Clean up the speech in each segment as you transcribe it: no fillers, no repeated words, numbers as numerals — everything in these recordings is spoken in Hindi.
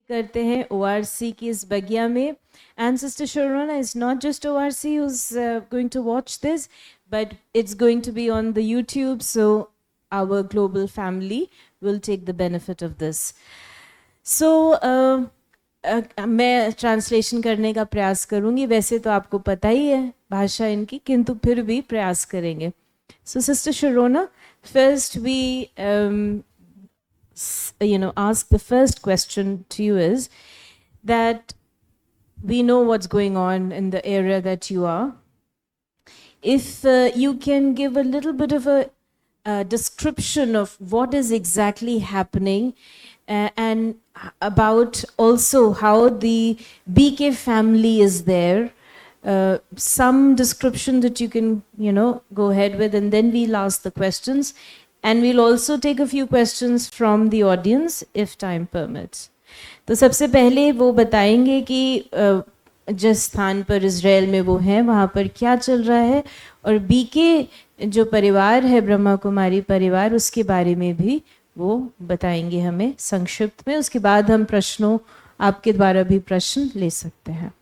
करते हैं ORC की इस बगिया में. And Sister Sharona is not just ORC who's going to watch this, but it's going to be on the YouTube, so our global family will take the benefit of this. So मैं ट्रांसलेशन करने का प्रयास करूंगी. वैसे तो आपको पता ही है भाषा इनकी, किंतु फिर भी प्रयास करेंगे. So Sister Sharona, first we ask the first question to you is that we know what's going on in the area that you are. If you can give a little bit of a description of what is exactly happening and about also how the BK family is there, some description that you can, go ahead with, and then we'll ask the questions. And we'll also take a few questions from the audience if time permits. तो सबसे पहले वो बताएंगे कि जिस स्थान पर इज़राइल में वो हैं वहाँ पर क्या चल रहा है, और बीके जो परिवार है, ब्रह्मा कुमारी परिवार, उसके बारे में भी वो बताएंगे हमें संक्षिप्त में. उसके बाद हम प्रश्नों, आपके द्वारा भी प्रश्न ले सकते हैं.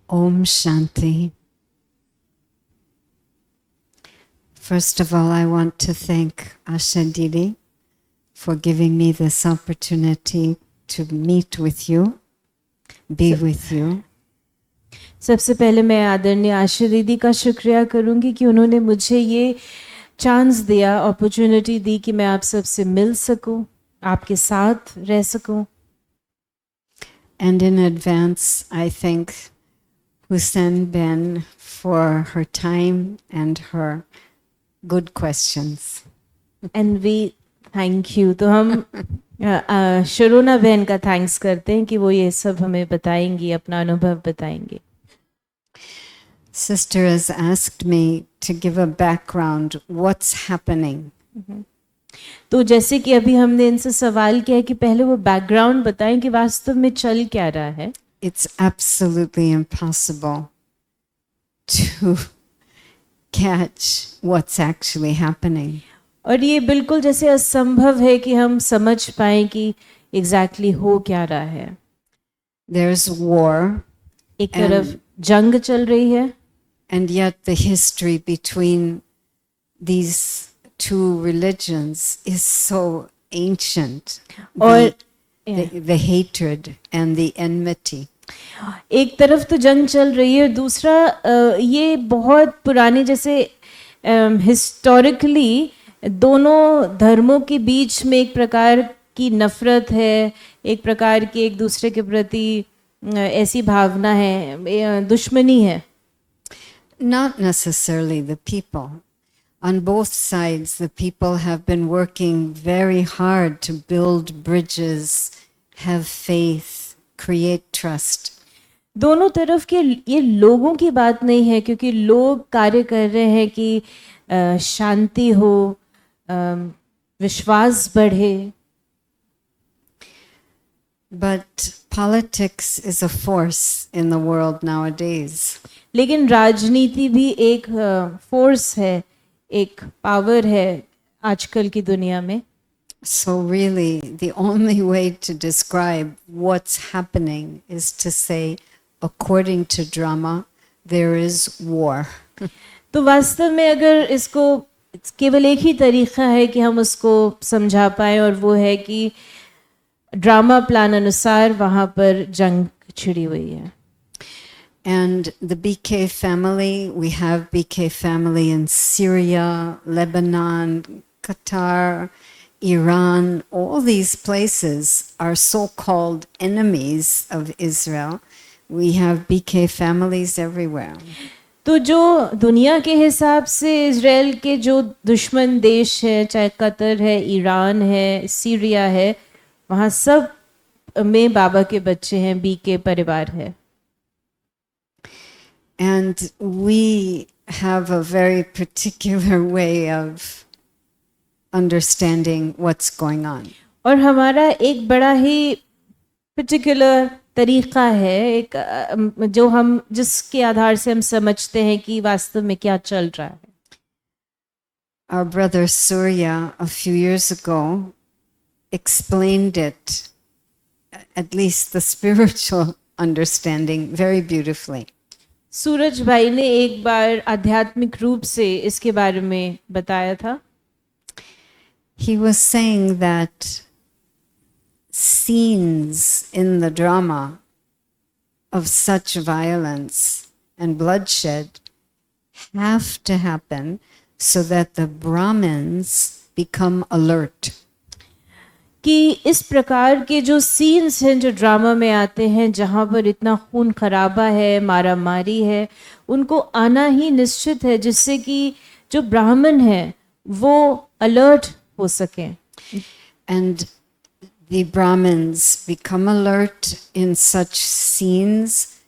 Om Shanti. First of all, I want to thank Asha Didi for giving me this opportunity to meet with you, be with you. सबसे पहले मैं आदरणीय आशा दीदी का शुक्रिया करूंगी कि उन्होंने मुझे ये चांस दिया, अपॉर्चुनिटी दी कि मैं आप सबसे मिल सकूं, आपके साथ रह सकूं. And in advance, I thank Hussein Ben for her time and her good questions. And we thank you. तो हम शरोना बहन का थैंक्स करते हैं कि वो ये सब हमें बताएंगी, अपना अनुभव बताएंगी. Sister has asked me to give a background, what's happening. तो जैसे कि अभी हमने इनसे सवाल किया है कि पहले वो बैकग्राउंड बताएं कि वास्तव में चल क्या रहा है. It's absolutely impossible to catch what's actually happening. और ये बिल्कुल जैसे असंभव है कि हम समझ पाएं कि एग्जैक्टली हो क्या रहा है. There's war. एक तरफ जंग चल रही है, and yet the history between these two religions is so ancient. और the hatred and the enmity. एक तरफ तो जंग चल रही है, दूसरा ये बहुत पुराने, जैसे हिस्टोरिकली दोनों धर्मों के बीच में एक प्रकार की नफरत है, एक प्रकार की एक दूसरे के प्रति ऐसी भावना है, दुश्मनी है. Not necessarily the people. On both sides, the people have been working very hard to build bridges, have faith, create trust. दोनों तरफ के ये लोगों की बात नहीं है, क्योंकि लोग कार्य कर रहे हैं कि शांति हो, विश्वास बढ़े. But politics is a force in the world nowadays. लेकिन राजनीति भी एक फोर्स है, एक पावर है आजकल की दुनिया में. So really, the only way to describe what's happening is to say, according to drama, there is war. तो वास्तव में अगर इसको केवल एक ही तरीका है कि हम उसको समझा पाएं, और वो है कि ड्रामा प्लान अनुसार वहाँ पर जंग छिड़ी हुई है. And the BK family, we have BK family in Syria, Lebanon, Qatar, Iran. All these places are so-called enemies of Israel. We have BK families everywhere. तो जो दुनिया के हिसाब से इज़राइल के जो दुश्मन देश है, चाहे कतर है, ईरान है, सीरिया है, वहाँ सब में बाबा के बच्चे हैं, बीके परिवार है. And we have a very particular way of understanding what's going on. और हमारा एक बड़ा ही पर्टिकुलर तरीका है, एक जो हम जिसके आधार से हम समझते हैं कि वास्तव में क्या चल रहा है. Our brother Surya, a few years ago, explained it, at least the spiritual understanding, very beautifully. सूरज भाई ने एक बार आध्यात्मिक रूप से इसके बारे में बताया था. He was saying that scenes in the drama of such violence and bloodshed have to happen so that the Brahmins become alert. कि इस प्रकार के जो सीन्स हैं जो ड्रामा में आते हैं जहाँ पर इतना खून खराबा है, मारा मारी है, उनको आना ही निश्चित है जिससे कि जो ब्राह्मण हैं वो अलर्ट हो सकें. And the Brahmins become alert in such scenes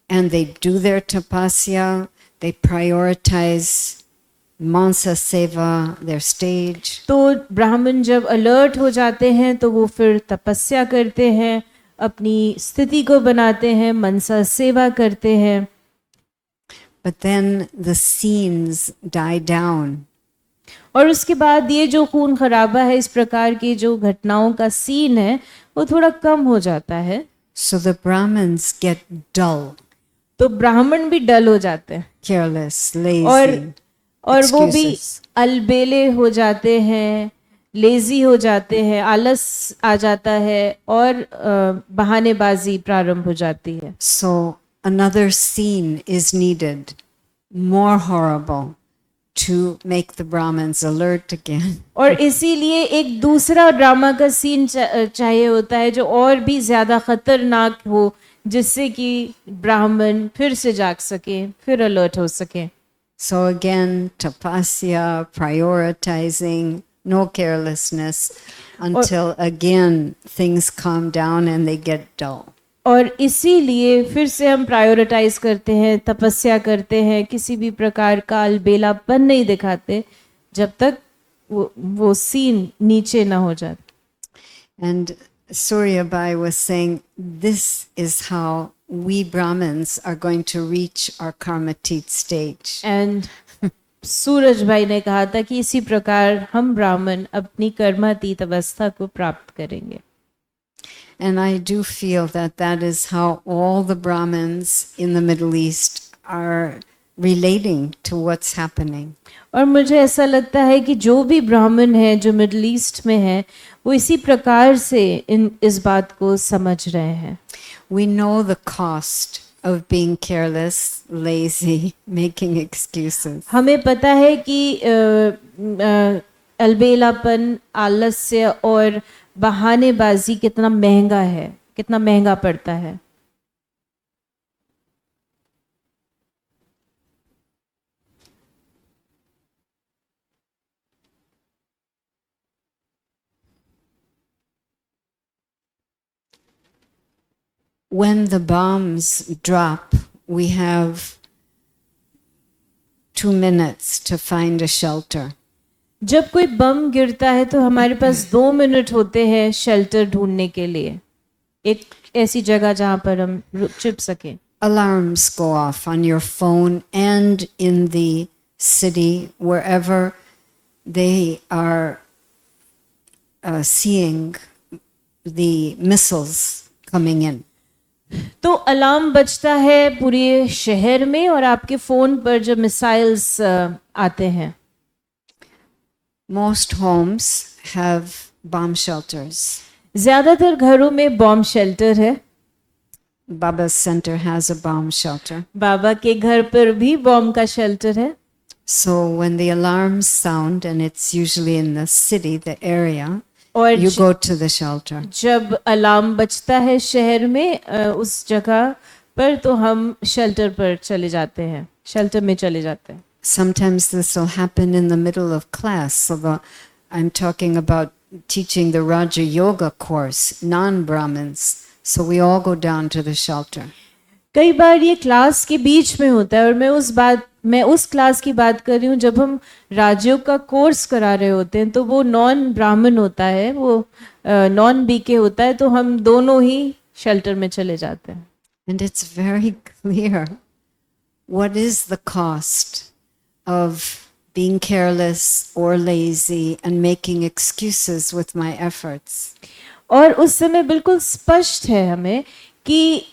and they do their tapasya, they prioritize Mansa Seva, their stage. तो ब्राह्मण जब अलर्ट हो जाते हैं तो वो फिर तपस्या करते हैं, अपनी स्थिति को बनाते हैं, मनसा सेवा करते हैं. But then the scenes die down. और उसके बाद ये जो खून खराबा है, इस प्रकार की जो घटनाओं का सीन है वो थोड़ा कम हो जाता है. So the Brahmins get dull, तो ब्राह्मण भी डल हो जाते हैं careless, lazy. और वो भी excuses. अलबेले हो जाते हैं, लेजी हो जाते हैं, आलस आ जाता है और बहानेबाजी प्रारंभ हो जाती है. So another scene is needed, more horrible, to make the Brahmins alert again. और इसीलिए एक दूसरा ड्रामा का सीन चाहिए होता है जो और भी ज्यादा खतरनाक हो, जिससे कि ब्राह्मण फिर से जाग सके, फिर अलर्ट हो सके. So again, tapasya, prioritizing, no carelessness, until again things calm down and they get dull. और इसीलिए फिर से हम प्रायोरिटाइज करते हैं, तपस्या करते हैं, किसी भी प्रकार का अलबेलापन नहीं दिखाते जब तक वो सीन नीचे ना हो जाए. And Surya Bai was saying, this is how we Brahmins are going to reach our karmatit stage. And Suraj भाई ने कहा था कि इसी प्रकार हम ब्राह्मण अपनी कर्मातीत अवस्था को प्राप्त करेंगे. And I do feel that that is how all the Brahmins in the Middle East are relating to what's happening. और मुझे ऐसा लगता है कि जो भी ब्राह्मण हैं जो मिडिल ईस्ट में हैं वो इसी प्रकार से इस बात को समझ रहे हैं. We know the cost of being careless, lazy, making excuses. हमें पता है कि अलबेलापन, आलस्य और बहानेबाजी कितना महंगा है, कितना महंगा पड़ता है. When the bombs drop, we have 2 minutes to find a shelter. जब कोई बम गिरता है तो हमारे पास 2 मिनट होते हैं शेल्टर ढूंढने के लिए, एक ऐसी जगह जहां पर हम छिप सकें. Alarms go off on your phone and in the city, wherever they are seeing the missiles coming in. तो अलार्म बजता है पूरे शहर में और आपके फोन पर जब मिसाइल्स आते हैं. Most homes have bomb shelters. ज्यादातर घरों में बॉम्ब शेल्टर है. Baba's center has a bomb shelter. बाबा के घर पर भी बॉम्ब का शेल्टर है. So when the alarms sound, and it's usually in the city, the area, और you go to the shelter. जब अलार्म बजता है शहर में उस जगह पर तो हम शेल्टर पर चले जाते हैं, शेल्टर में चले जाते हैं. Sometimes this will happen in the middle of class. So I'm talking about teaching the Raja Yoga course, non-Brahmins. So we all go down to the shelter. कई बार ये क्लास के बीच में होता है और मैं उस क्लास की बात कर रही हूँ जब हम राजयोग का कोर्स करा रहे होते हैं तो वो नॉन ब्राह्मण होता है, वो नॉन बीके होता है, तो हम दोनों ही शेल्टर में चले जाते हैं. And it's very clear what is the cost of being careless or lazy and making excuses with my efforts. और उस समय बिल्कुल स्पष्ट है हमें कि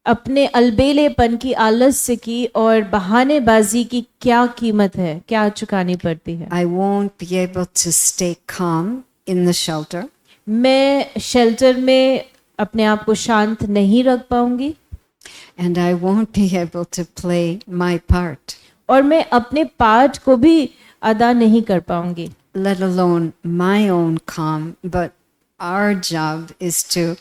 अपने अलबेलेपन की, आलस्य की और बहानेबाजी की क्या कीमत है, क्या चुकानी पड़ती है. I won't be able to stay calm in the shelter. मैं शेल्टर में अपने आप को शांत नहीं रख पाऊंगी. And I won't be able to play my part, और मैं अपने पार्ट को भी अदा नहीं कर पाऊंगी. let alone my own calm. But our job is to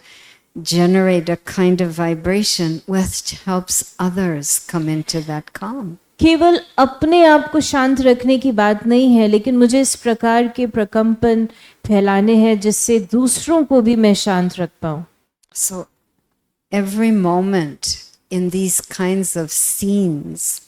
generate a kind of vibration which helps others come into that calm. केवल अपने आप को शांत रखने की बात नहीं है, लेकिन मुझे इस प्रकार के प्रकंपन फैलाने हैं जिससे दूसरों को भी मैं शांत रख पाऊं. So every moment in these kinds of scenes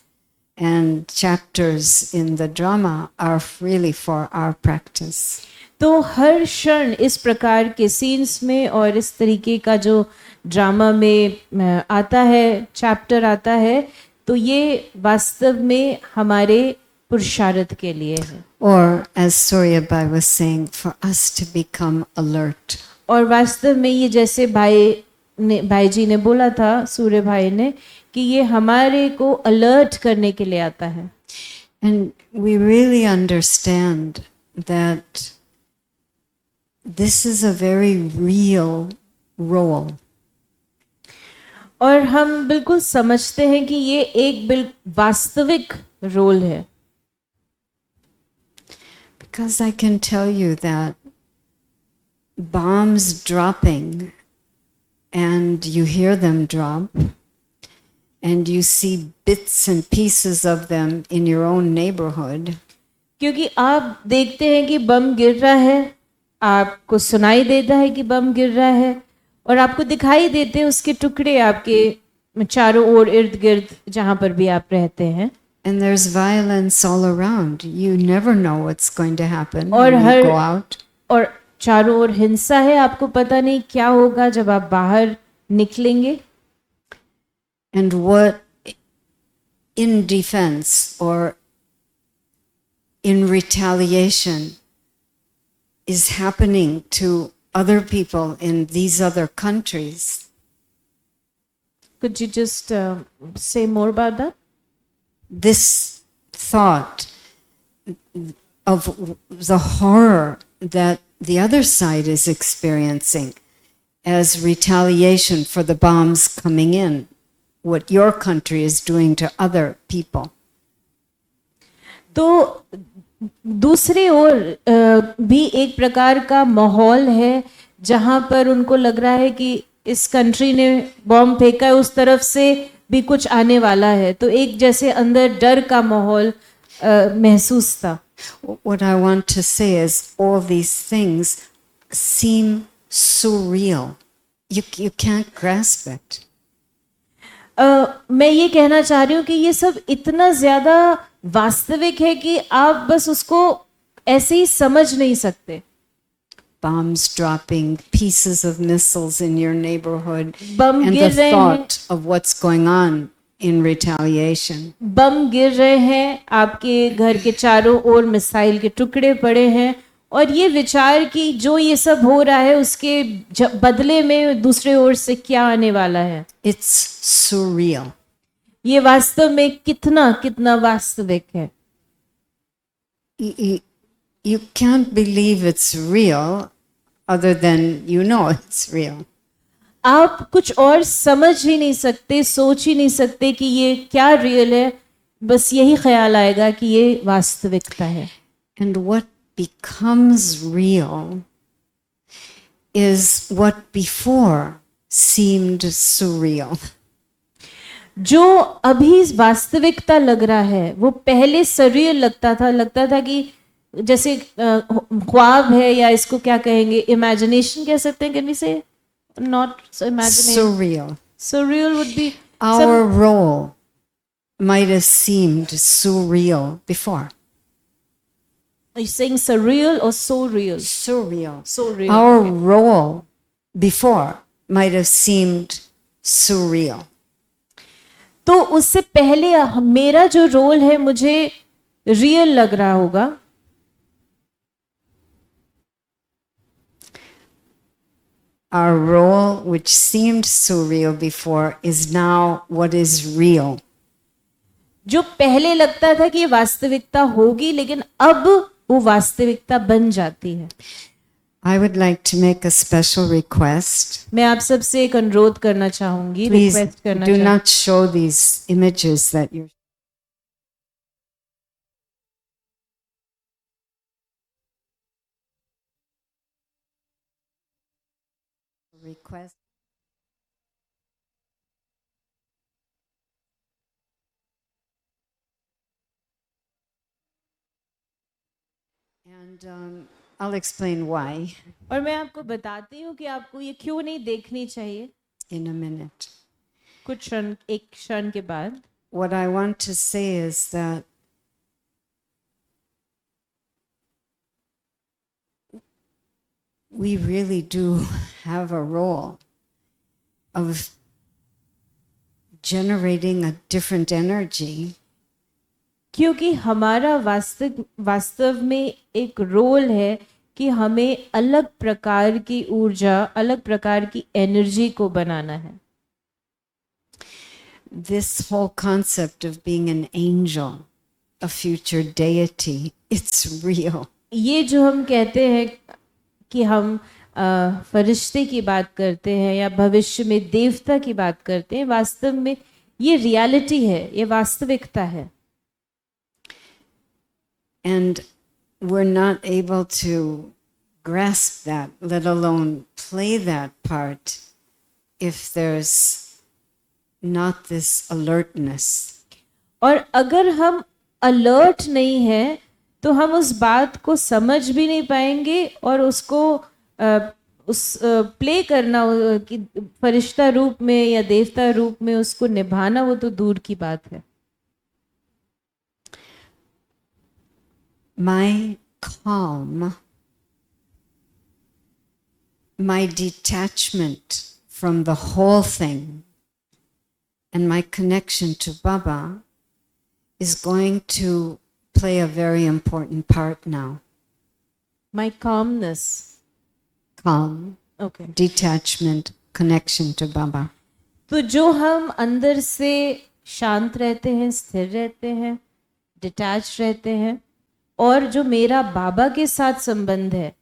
and chapters in the drama are really for our practice. तो हर क्षण इस प्रकार के सीन्स में और इस तरीके का जो ड्रामा में आता है, चैप्टर आता है, तो ये वास्तव में हमारे पुरुषार्थ के लिए है. Or as Suryabai was saying, for us to become alert. और वास्तव में ये जैसे भाई जी ने बोला था, सूर्य भाई ने, कि ये हमारे को अलर्ट करने के लिए आता है. And we really understand that this is a very real role. और हम बिल्कुल समझते हैं कि ये एक वास्तविक रोल है. Because I can tell you that bombs dropping and you hear them drop and you see bits and pieces of them in your own neighborhood. क्योंकि आप देखते हैं कि बम गिर रहा है, आपको सुनाई देता है कि बम गिर रहा है, और आपको दिखाई देते हैं उसके टुकड़े आपके चारों ओर इर्द गिर्द जहां पर भी आप रहते हैं. And there's violence all around. You never know what's going to happen और when her you go out. और चारों ओर हिंसा है, आपको पता नहीं क्या होगा जब आप बाहर निकलेंगे. And what in defense or in retaliation is happening to other people in these other countries. Could you just say more about that? This thought of the horror that the other side is experiencing as retaliation for the bombs coming in, what your country is doing to other people. तो दूसरी ओर भी एक प्रकार का माहौल है जहां पर उनको लग रहा है कि इस कंट्री ने बॉम्ब फेंका है, उस तरफ से भी कुछ आने वाला है. तो एक जैसे अंदर डर का माहौल महसूस था. What I want to say is all these things seem surreal. You can't grasp it. मैं ये कहना चाह रही हूँ कि ये सब इतना ज्यादा वास्तविक है कि आप बस उसको ऐसे ही समझ नहीं सकते. Bombs dropping, pieces of missiles in your neighborhood, bomb and गिर the रहे हैं, thought of what's going on in retaliation. बम गिर रहे हैं, आपके घर के चारों ओर मिसाइल के टुकड़े पड़े हैं, और ये विचार कि जो ये सब हो रहा है उसके बदले में दूसरे ओर से क्या आने वाला है. It's surreal. ये वास्तव में कितना कितना वास्तविक है. You can't believe it's real other than you know it's real. आप कुछ और समझ ही नहीं सकते, सोच ही नहीं सकते कि ये क्या रियल है, बस यही ख्याल आएगा कि ये वास्तविकता है. And what becomes real is what before seemed surreal. जो अभी वास्तविकता लग रहा है वो पहले सरियल लगता था कि जैसे ख्वाब है, या इसको क्या कहेंगे, इमेजिनेशन कह सकते हैं. कैन वी से not imagination, Surreal. surreal would be Our role might have seemed surreal before. Are you saying surreal or so real? Surreal. So real. Our role before might have seemed surreal. तो उससे पहले मेरा जो रोल है मुझे रियल लग रहा होगा, our role, which seemed surreal before, is now what is real. जो पहले लगता था कि ये वास्तविकता होगी, लेकिन अब वो वास्तविकता बन जाती है। I would like to make a special request. मैं आप सबसे एक अनुरोध करना चाहूंगी, Please रिक्वेस्ट करना do चाहूंगी। not show these images that you're. Request. And I'll explain why और मैं आपको बताती हूँ कि आपको ये क्यों नहीं देखनी चाहिए in a minute. कुछ क्षण, एक क्षण के बाद। What I want to say is that we really do have a role of generating a different energy क्योंकि हमारा वास्तव में एक रोल है कि हमें अलग प्रकार की ऊर्जा, अलग प्रकार की एनर्जी को बनाना है। this whole concept of being an angel, a future deity, it's real. ये जो हम कहते हैं कि हम फरिश्ते की बात करते हैं या भविष्य में देवता की बात करते हैं, वास्तव में ये रियलिटी है, ये वास्तविकता है। And we're not able to grasp that, let alone play that part, if there's not this alertness. और अगर हम अलर्ट नहीं हैं तो हम उस बात को समझ भी नहीं पाएंगे और उसको प्ले करना कि फरिश्ता रूप में या देवता रूप में उसको निभाना, वो तो दूर की बात है। My calm, my detachment from the whole thing, and my connection to Baba is going to play a very important part now. My calmness, Calm, okay. detachment, connection to Baba. तो जो हम अंदर से शांत रहते हैं, स्थिर रहते हैं, डिटैच रहते हैं, और जो मेरा बाबा के साथ संबंध है,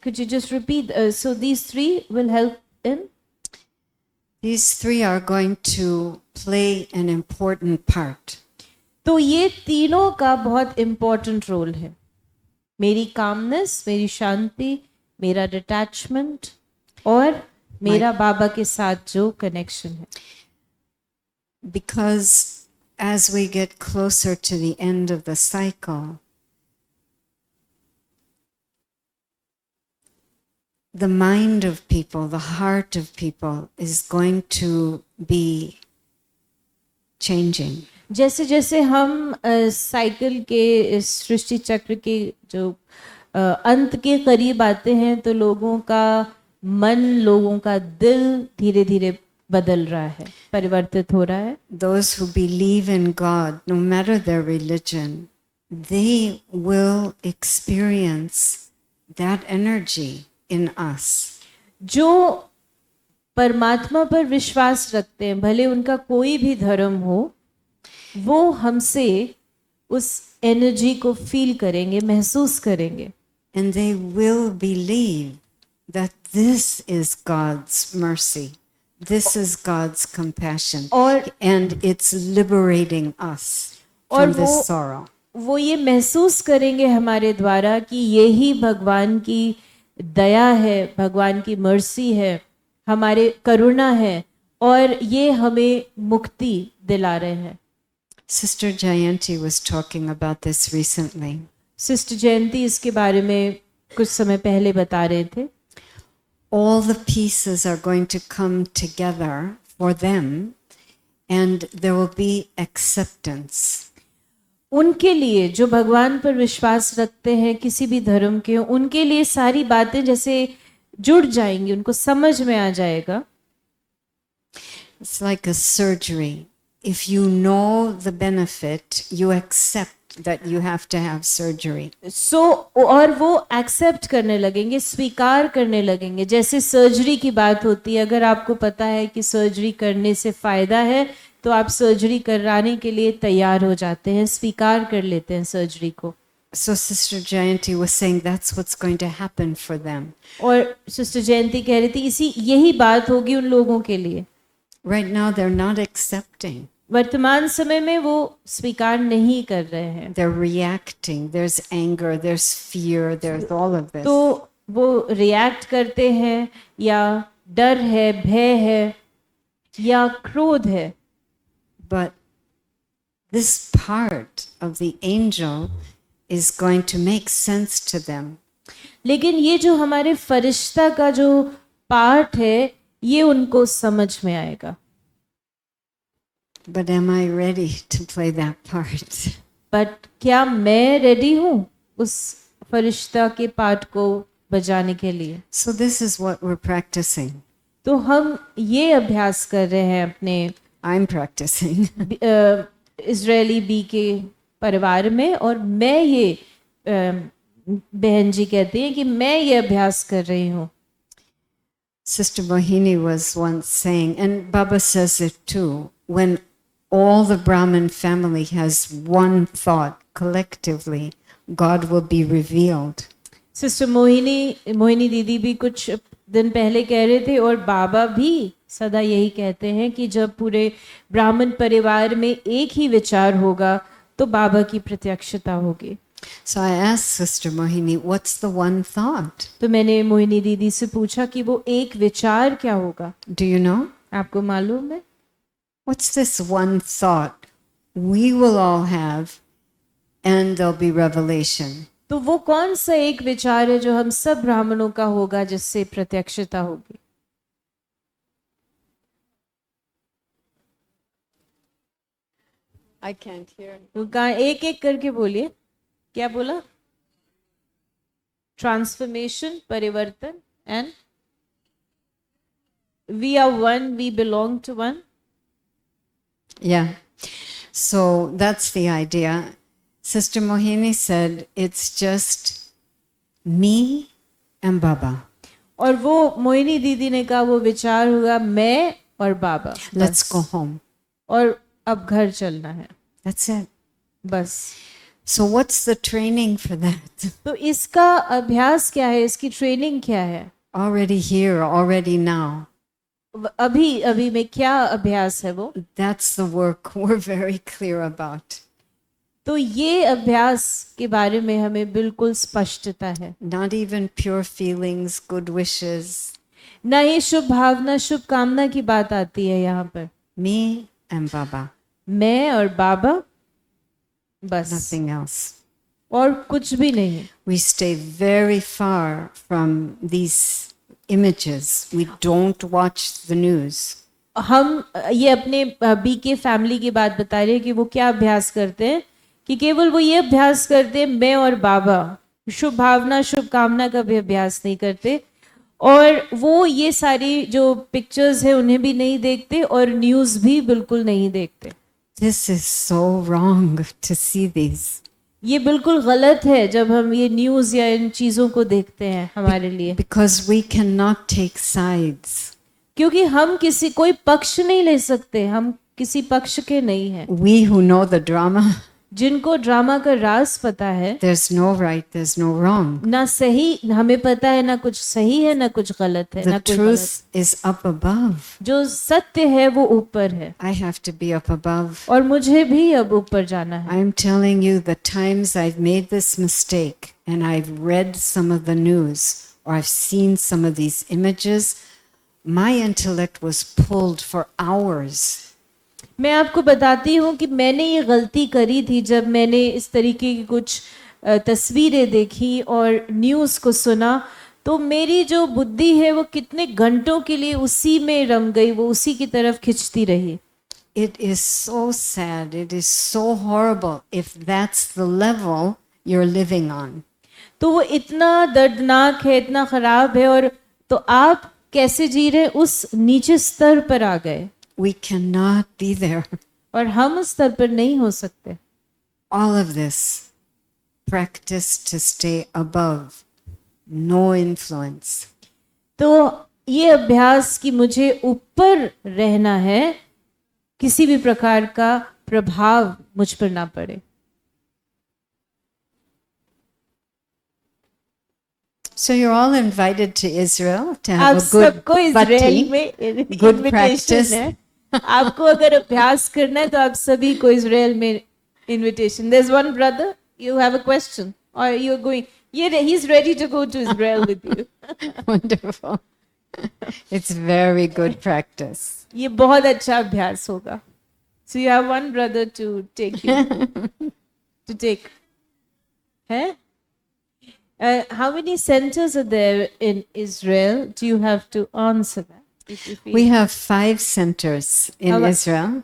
could you just repeat? So these three will help in? These three are going to play an important part. तो ये तीनों का बहुत इम्पोर्टेंट रोल है। मेरी कामनेस, मेरी शांति, मेरा डिटैचमेंट और मेरा बाबा के साथ जो कनेक्शन है। Because as we get closer to the end of the cycle, the mind of people, the heart of people is going to be changing. जैसे जैसे हम साइकिल के इस सृष्टि चक्र के जो अंत के करीब आते हैं, तो लोगों का मन, लोगों का दिल धीरे धीरे बदल रहा है, परिवर्तित हो रहा है। Those who believe in God, no matter their religion, they will experience that energy in us. जो परमात्मा पर विश्वास रखते हैं, भले उनका कोई भी धर्म हो, वो हमसे उस एनर्जी को फील करेंगे, महसूस करेंगे। And they will believe that this is God's mercy. This is God's compassion. And it's liberating us from this sorrow. वो ये महसूस करेंगे हमारे द्वारा कि यही भगवान की दया है, भगवान की मर्सी है, हमारे करुणा है, और ये हमें मुक्ति दिला रहे हैं। Sister Jayanti was talking about this recently. Sister Jayanti इसके बारे में कुछ समय पहले बता रहे थे। All the pieces are going to come together for them, and there will be acceptance. उनके लिए, जो भगवान पर विश्वास रखते हैं, किसी भी धर्म के, उनके लिए सारी बातें जैसे जुड़ जाएंगी, उनको समझ में आ जाएगा। It's like a surgery. if you know the benefit, you accept that you have to have surgery. सो और वो एक्सेप्ट करने लगेंगे, स्वीकार करने लगेंगे. जैसे सर्जरी की बात होती है, अगर आपको पता है कि सर्जरी करने से फायदा है तो आप सर्जरी कराने के लिए तैयार हो जाते हैं, स्वीकार कर लेते हैं सर्जरी को. So Sister Jayanti was saying that's what's going to happen for them. और सिस्टर जयंती कह रही थी यही बात होगी उन लोगों के लिए. Right now they're not accepting. वर्तमान समय में वो स्वीकार नहीं कर रहे हैं. They're reacting. There's anger, there's fear, there's all of this. तो वो रिएक्ट करते हैं, या डर है, भय है, या क्रोध है. But this part of the angel is going to make sense to them. लेकिन ये जो हमारे फरिश्ता का जो पार्ट है ये उनको समझ में आएगा. But am I ready to play that part? But क्या मैं रेडी हूँ उस फरिश्ता के पार्ट को बजाने के लिए? So this is what we're practicing. तो हम ये अभ्यास कर रहे हैं अपने I'm practicing. इजरायली बी के परिवार में, और मैं ये बहन जी कहती हैं कि मैं ये अभ्यास कर रही हूँ. Sister Mohini was once saying, and Baba says it too, when all the Brahmin family has one thought collectively, God will be revealed. Sister Mohini दीदी भी कुछ दिन पहले कह रहे थे, और बाबा भी सदा यही कहते हैं कि जब पूरे ब्राह्मण परिवार में एक ही विचार होगा तो बाबा की प्रत्यक्षता होगी. So I asked Sister Mohini, what's the one thought? तो मैंने मोहिनी दीदी से पूछा कि वो एक विचार क्या होगा. Do you know? आपको मालूम है? What's this one thought we will all have and there'll be revelation? तो वो कौन सा एक विचार है जो हम सब ब्राह्मणों का होगा जिससे प्रत्यक्षता होगी? I can't hear. तो कहा एक एक करके बोलिए. क्या बोला? ट्रांसफॉर्मेशन, परिवर्तन, and we are one, we belong to one. Yeah. So that's the idea. Sister Mohini said it's just me and Baba. और वो मोहिनी दीदी ने कहा वो विचार होगा मैं और बाबा. Let's go home. और अब घर चलना है. That's it. बस. So what's the training for that? तो इसका अभ्यास क्या है, इसकी ट्रेनिंग क्या है? Already here, already now. अभी अभी में क्या अभ्यास है वो? That's the work we're very clear about. तो ये अभ्यास के बारे में हमें बिल्कुल स्पष्टता है. Not even pure feelings, good wishes. ना ये शुभ भावना, शुभ कामना की बात आती है यहाँ पर. Me and Baba. मैं और बाबा, बस. Nothing else. और कुछ भी नहीं. We stay very far from these images. We don't watch the news. हम ये अपने बीके फैमिली की बात बता रहे हैं कि वो क्या अभ्यास करते हैं, कि केवल वो ये अभ्यास करते हैं मैं और बाबा, शुभ भावना शुभ कामना का भी अभ्यास नहीं करते, और वो ये सारी जो पिक्चर्स है उन्हें भी नहीं देखते, और न्यूज़ भी बिल्कुल नहीं देखते. This is so wrong to see these. ये बिल्कुल गलत है जब हम ये न्यूज़ या इन चीज़ों को देखते हैं हमारे लिए. Because we cannot take sides. क्योंकि हम किसी कोई पक्ष नहीं ले सकते, हम किसी पक्ष के नहीं हैं. We who know the drama, जिनको ड्रामा का राज पता है, there's no right, there's no wrong. ना सही हमें पता है, ना कुछ सही है ना कुछ गलत है, The ना कुछ गलत. truth is up above. जो सत्य है वो ऊपर है, I have to be up above. और मुझे भी अब ऊपर जाना है. I'm telling you, the times I've made this mistake and I've read some of the news or I've seen some of these images, my intellect was pulled for hours. मैं आपको बताती हूँ कि मैंने ये गलती करी थी जब मैंने इस तरीके की कुछ तस्वीरें देखी और न्यूज़ को सुना, तो मेरी जो बुद्धि है वो कितने घंटों के लिए उसी में रम गई, वो उसी की तरफ खिंचती रही. It is so sad, it is so horrible if that's the level you're living on. तो वो इतना दर्दनाक है, इतना खराब है, और तो आप कैसे जी रहे, उस नीचे स्तर पर आ गए. We cannot be there. और हम उस स्तर पर नहीं हो सकते. All of this practice to stay above, no influence. तो ये अभ्यास कि मुझे ऊपर रहना है, किसी भी प्रकार का प्रभाव मुझ पर ना पड़े. So you're all invited to Israel to आप have a good सबको इजराइल bhakti. में good इनविटेशन practice. है. आपको अगर अभ्यास करना है तो आप सभी को इजराइल में invitation. There's one brother, you have a question or you're going. Yeah, he's ready to go to Israel with you. Wonderful. It's very good practice. ये बहुत अच्छा अभ्यास होगा. So you have one brother to take you to take. है? How many centers are there in Israel? Do you have to answer that? If you feel- We have 5 centers in How about- Israel.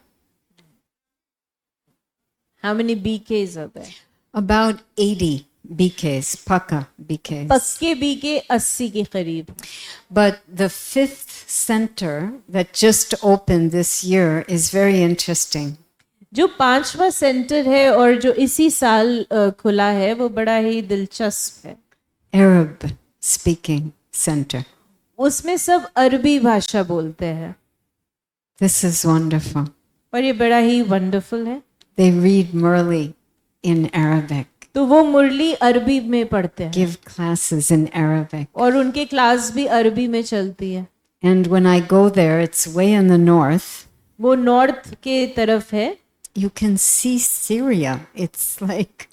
How many BKs are there? About 80 BKs, Paka BKs. पक्के BK 80 के करीब. But the 5th center that just opened this year is very interesting. जो 5वां सेंटर है और जो इसी साल खुला है वो बड़ा ही दिलचस्प है. Arab speaking center. उसमें सब अरबी भाषा बोलते हैं This is wonderful. और ये बड़ा ही वंडरफुल है. They read Murli in Arabic, तो वो मुरली अरबी में पढ़ते हैं give classes in Arabic. और उनके क्लास भी अरबी में चलती है. And when I go there, it's way in the north. वो नॉर्थ के तरफ है. You can see Syria. It's like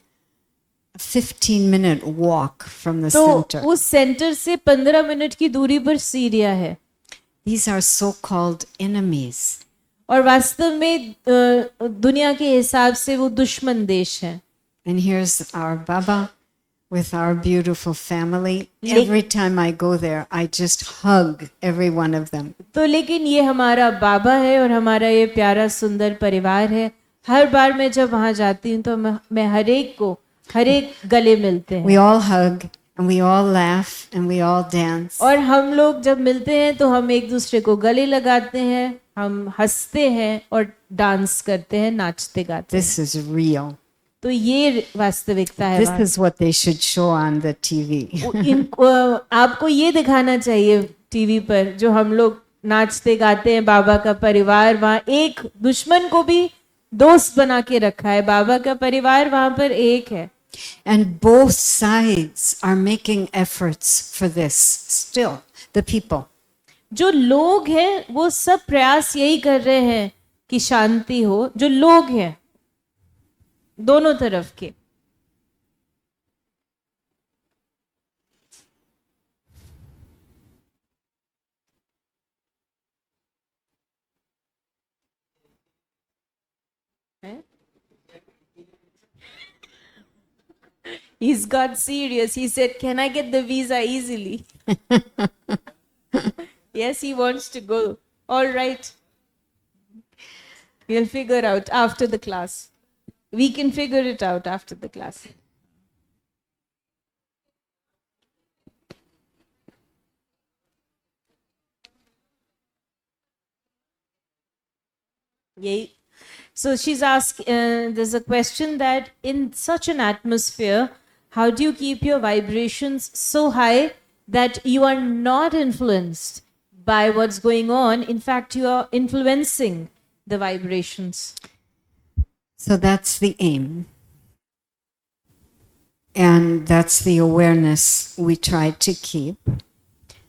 a 15-minute walk from the तो center. उस सेंटर से 15 मिनट की दूरी पर सीरिया है. These are so-called enemies. और वास्तव में दुनिया के हिसाब से वो दुश्मन देश है. And here's our Baba with our beautiful family. Le- Every time I go there, I just hug every one of them. तो लेकिन ये हमारा बाबा है और हमारा ये प्यारा सुंदर परिवार है. हर बार मैं जब वहाँ जाती हूँ तो मैं हर एक गले मिलते हैं. We all hug and we all laugh and we all dance. और हम लोग जब मिलते हैं तो हम एक दूसरे को गले लगाते हैं, हम हंसते हैं और डांस करते हैं, नाचते गाते हैं. This is real. तो ये वास्तविकता है. This is what they should show on the TV. आपको ये दिखाना चाहिए टीवी पर जो हम लोग नाचते गाते हैं. बाबा का परिवार वहाँ एक दुश्मन को भी दोस्त बना के रखा है. बाबा का परिवार वहाँ पर एक है. And both sides are making efforts for this still, the people. जो लोग हैं वो सब प्रयास यही कर रहे हैं कि शांति हो. जो लोग हैं दोनों तरफ के. He's got serious. He said, "Can I get the visa easily?" Yes, he wants to go. All right. We'll figure out after the class. We can figure it out after the class. Yay. So she's asked, there's a question that in such an atmosphere, how do you keep your vibrations so high that you are not influenced by what's going on? In fact, you are influencing the vibrations. So that's the aim. And that's the awareness we try to keep.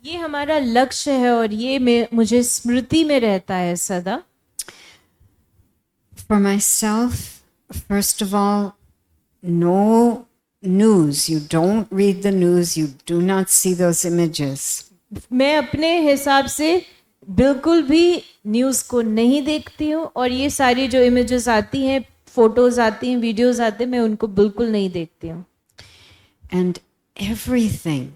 ये हमारा लक्ष्य है और ये मुझे स्मृति में रहता है सदा. For myself, first of all, no news. You don't read the news. You do not see those images. मैं अपने हिसाब से बिल्कुल भी न्यूज़ को नहीं देखती हूँ और ये सारी जो इमेजेस आती हैं, फोटोज आती हैं, वीडियोस आते हैं, मैं उनको बिल्कुल नहीं देखती हूँ. And everything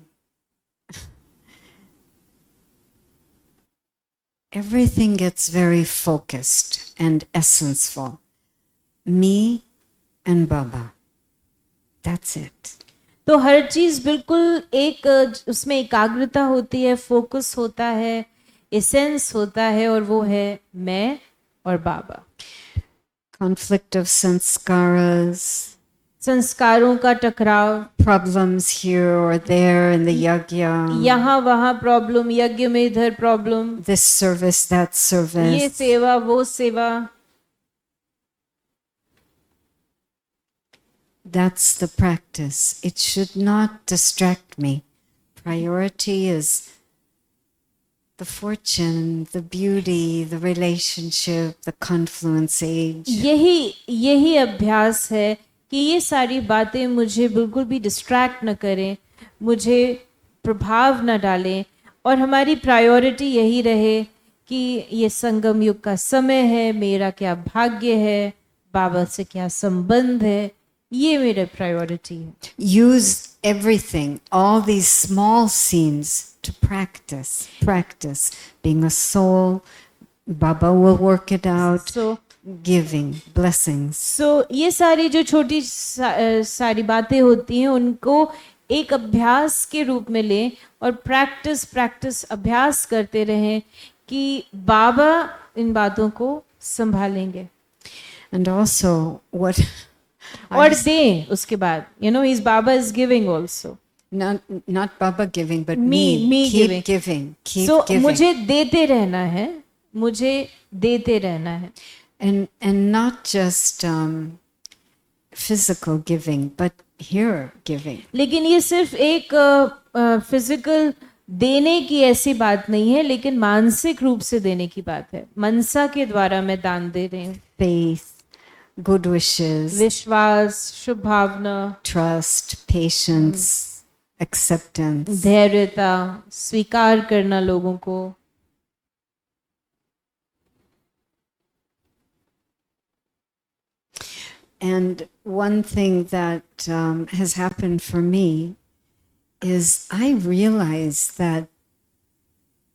gets very focused and essential. Me and Baba. That's it. तो हर चीज बिल्कुल एक उसमें एकाग्रता होती है, फोकस होता है, एसेंस होता है और वो है मैं और बाबा. conflict of sanskaras, संस्कारों का टकराव, problems here or there in the yajna, यहाँ वहाँ प्रॉब्लम, यज्ञ में इधर प्रॉब्लम, this service, that ये service. सेवा वो सेवा. That's the practice. It should not distract me. Priority is the fortune, the beauty, the relationship, the confluence age. यही अभ्यास है कि ये सारी बातें मुझे बिल्कुल भी डिस्ट्रैक्ट न करें, मुझे प्रभाव न डालें, और हमारी प्रायोरिटी यही रहे कि ये संगम युग का समय है, मेरा क्या भाग्य है, बाबा से क्या संबंध है, ये मेरा प्रायोरिटी है. Use everything, all these small scenes to practice. Being a soul, Baba will work it out. So Giving, blessings. ये सारी जो छोटी सारी बातें होती हैं उनको एक अभ्यास के रूप में लें और प्रैक्टिस अभ्यास करते रहें कि बाबा इन बातों को संभालेंगे. And also what और दें उसके बाद, his Baba is giving also. not Baba giving, but Me keep giving. Keep So giving. मुझे देते रहना है, मुझे देते रहना है. And not just physical giving, but here giving. लेकिन ये सिर्फ एक फिजिकल देने की ऐसी बात नहीं है, लेकिन मानसिक रूप से देने की बात है. मनसा के द्वारा मैं दान दे रही हूँ. Faith, good wishes, विश्वास, शुभ भावना, trust, patience, acceptance. धैर्यता, स्वीकार करना लोगों को. And one thing that has happened for me is I realized that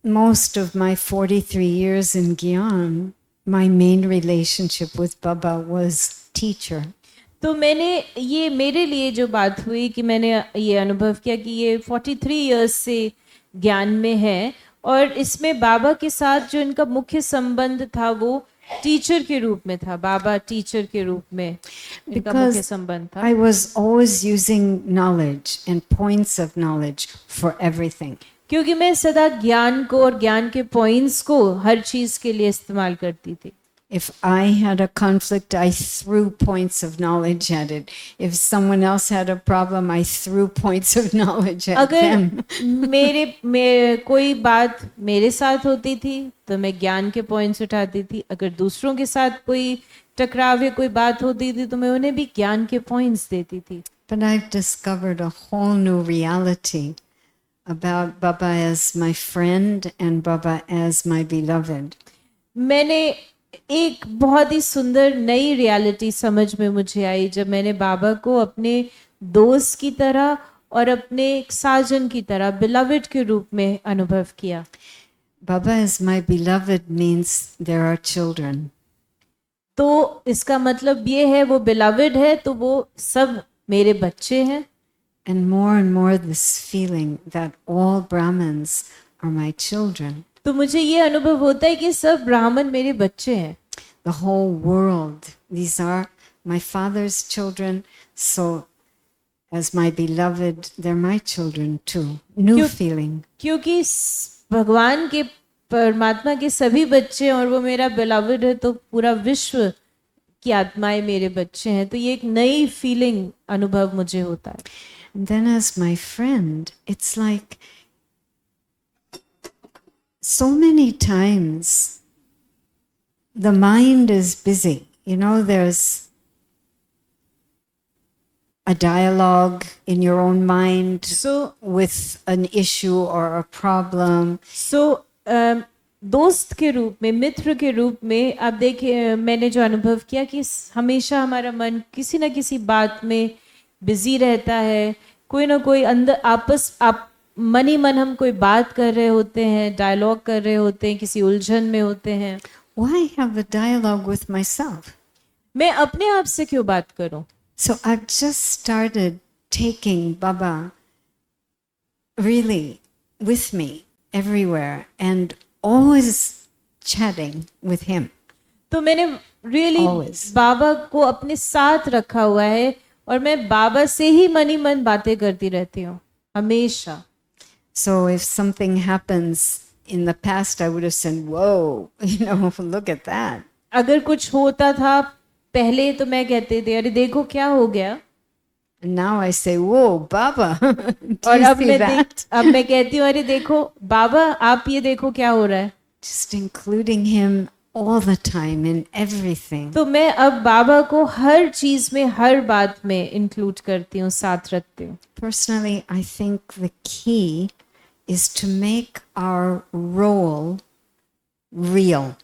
most of my 43 years in Gyan, my main relationship with Baba was teacher. तो मैंने ये मेरे लिए जो बात हुई कि मैंने ये अनुभव किया कि ये 43 इयर्स से ज्ञान में है और इसमें बाबा के साथ जो इनका मुख्य संबंध था वो टीचर के रूप में था. बाबा टीचर के रूप में इनका मुख्य संबंध था. I was always using knowledge and points of knowledge for everything. क्योंकि मैं सदा ज्ञान को और ज्ञान के पॉइंट्स को हर चीज के लिए इस्तेमाल करती थी. If I had a conflict, I threw points of knowledge at it. If someone else had a problem, I threw points of knowledge at them. अगर कोई बात मेरे साथ होती थी तो मैं ज्ञान के पॉइंट्स उठाती थी. अगर दूसरों के साथ कोई टकराव या कोई बात होती थी तो मैं उन्हें भी ज्ञान के पॉइंट्स देती थी. But I've discovered a whole new reality about Baba as my friend and Baba as my beloved. मैंने एक बहुत ही सुंदर नई रियलिटी समझ में मुझे आई जब मैंने बाबा को अपने दोस्त की तरह और अपने एक साजन की तरह बिलवेड के रूप में अनुभव किया. Baba as my beloved means there are children. तो इसका मतलब ये है वो बिलवेड है तो वो सब मेरे बच्चे हैं. And more this feeling that all Brahmins are my children. तो मुझे ये अनुभव होता है कि सब ब्राह्मण मेरे बच्चे हैं. The whole world, these are my father's children, so as my beloved, they're my children too. New feeling. क्योंकि भगवान के परमात्मा के सभी बच्चे और वो मेरा बिलवेड है तो पूरा विश्व की आत्माएं मेरे बच्चे हैं. तो ये एक नई फीलिंग अनुभव मुझे होता है. And then as my friend, it's like so many times the mind is busy. There's a dialogue in your own mind with an issue or a problem. So, दोस्त के रूप में, मित्र के रूप में आप देखिए मैंने जो अनुभव किया कि हमेशा हमारा मन किसी न किसी बात में बिजी रहता है. कोई ना कोई अंदर मन ही मन हम कोई बात कर रहे होते हैं, डायलॉग कर रहे होते हैं, किसी उलझन में होते हैं. Why have a dialogue with myself? मैं अपने आप से क्यों बात करूं? So I've just started taking Baba really with me everywhere and always chatting with him. तो मैंने रियली Always. बाबा को अपने साथ रखा हुआ है और मैं बाबा से ही मन ही मन बातें करती रहती हूँ हमेशा. So if something happens in the past, I would have said, whoa, look at that. अगर कुछ होता था पहले तो मैं कहती थी अरे देखो क्या हो गया. And now I say, whoa, Baba, do और you अब see that? अब मैं कहती हूँ अरे देखो बाबा आप ये देखो क्या हो रहा है. Just including him all the time in everything. तो मैं अब बाबा को हर चीज में हर बात में इंक्लूड करती हूँ साथ रखती हूँ. Personally, I think the key is to make our role real.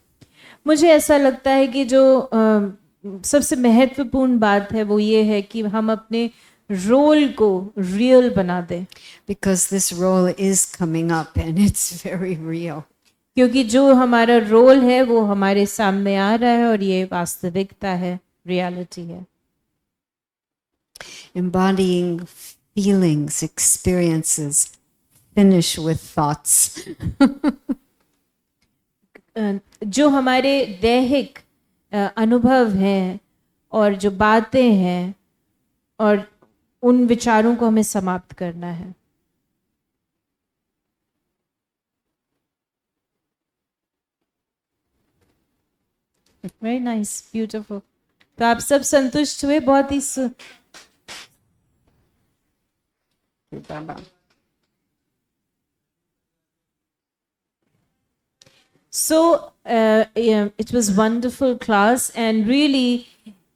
मुझे ऐसा लगता है कि जो सबसे महत्वपूर्ण बात है वो ये है कि हम अपने रोल को रियल बना दें. Because this role is coming up and it's very real. क्योंकि जो हमारा रोल है वो हमारे सामने आ रहा है और ये वास्तविकता है, रियलिटी है. Embodying feelings, experiences, finish with thoughts. जो हमारे दैहिक अनुभव हैं और जो बातें हैं और उन विचारों को हमें समाप्त करना है. Very nice, beautiful. तो आप सब संतुष्ट हुए? बहुत ही So it was wonderful class and really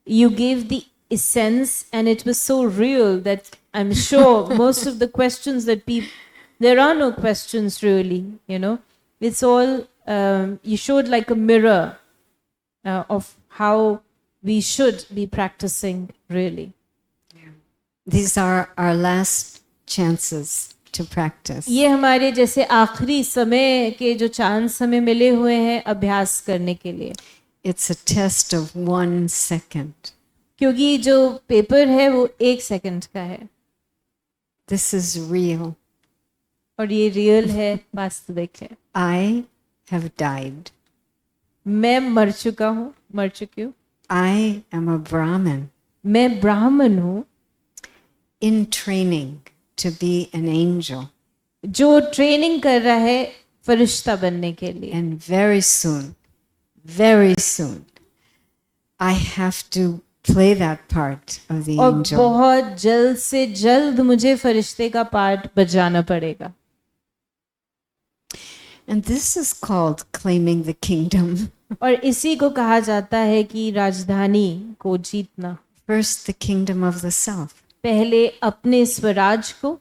you gave the essence and it was so real that I'm sure most of the questions that people, there are no questions really, it's all, you showed like a mirror of how we should be practicing really. These are our last chances to practice. ये हमारे जैसे आखिरी समय के जो चांस हमें मिले हुए हैं अभ्यास करने के लिए. It's a test of 1 second. क्योंकि जो पेपर है वो 1 सेकंड का है. This is real. और ये रियल है, वास्तविक है. I have died. मैं मर चुका हूँ, मर चुकी हूँ. I am a Brahmin. मैं ब्राह्मण हूँ. In training to be an angel. जो ट्रेनिंग कर रहा है फरिश्ता बनने के लिए. And very soon, I have to play that part of the और angel. बहुत जल्द से जल्द मुझे फरिश्ते का पार्ट बजाना पड़ेगा. And this is called claiming the kingdom. और इसी को कहा जाता है कि राजधानी को जीतना. First, the kingdom of the self. पहले अपने स्वराज को.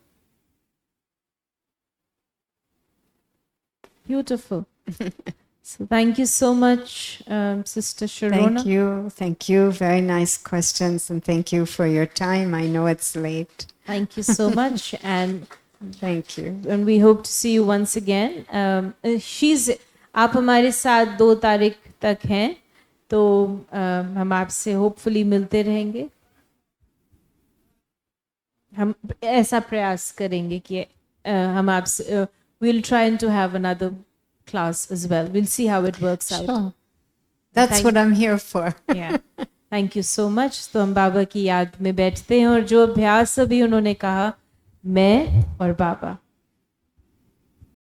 Beautiful. So thank you so much, Sister Sharona. Thank you. Very nice questions, and thank you for your time. I know it's late. Thank you so much, and Thank you. we hope to see you once again. आप हमारे साथ 2 तारीख तक हैं, तो हम आपसे होपफुली मिलते रहेंगे. हम ऐसा प्रयास करेंगे कि हम आपसे we'll try to have another class as well. We'll see how it works out. Sure. That's what I'm here for. Yeah. Thank you so much. तो हम बाबा की याद में बैठते हैं और जो अभ्यास अभी उन्होंने कहा, मैं और बाबा.